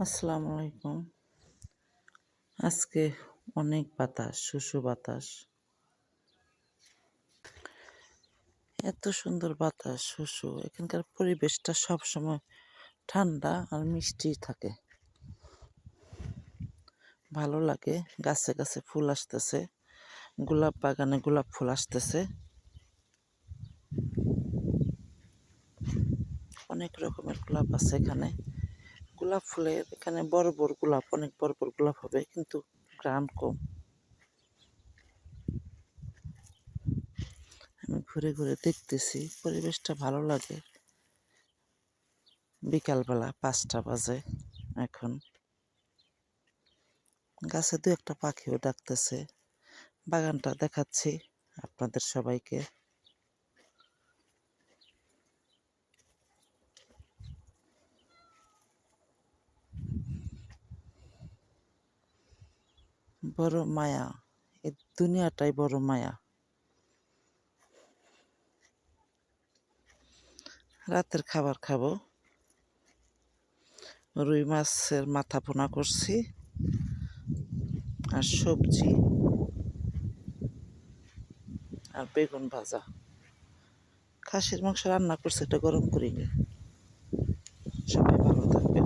আসসালামু আলাইকুম। আজকে অনেক বাতাস, শোষো বাতাস। এত সুন্দর বাতাস, শোষো। এখানকার পরিবেশটা সবসময় ঠান্ডা আর মিষ্টি থাকে। ভালো লাগে। গাছে গাছে ফুল আসতেছে। গোলাপ বাগানে গোলাপ ফুল আসতেছে। অনেক রকমের গোলাপ আছে এখানে। গোলাপ ফুলের এখানে বড় বড় গোলাপ, অনেক বড় বড় গোলাপ হবে, কিন্তু ঘ্রাণ কম। আমি ঘুরে ঘুরে দেখতেছি, পরিবেশটা ভালো লাগে। বিকালবেলা 5টা বাজে এখন। গাছে দু একটা পাখিও ডাকতেছে। বাগানটা দেখাচ্ছি আপনাদের সবাইকে। বড় মায়া, এই দুনিয়াটাই বড় মায়া। রাতের খাবার খাবো। রুই মাছের মাথা ভুনা করছি আর সবজি আর বেগুন ভাজা। খাসির মাংস রান্না করছে, এটা গরম করিনি। সবাই ভালো থাকবেন।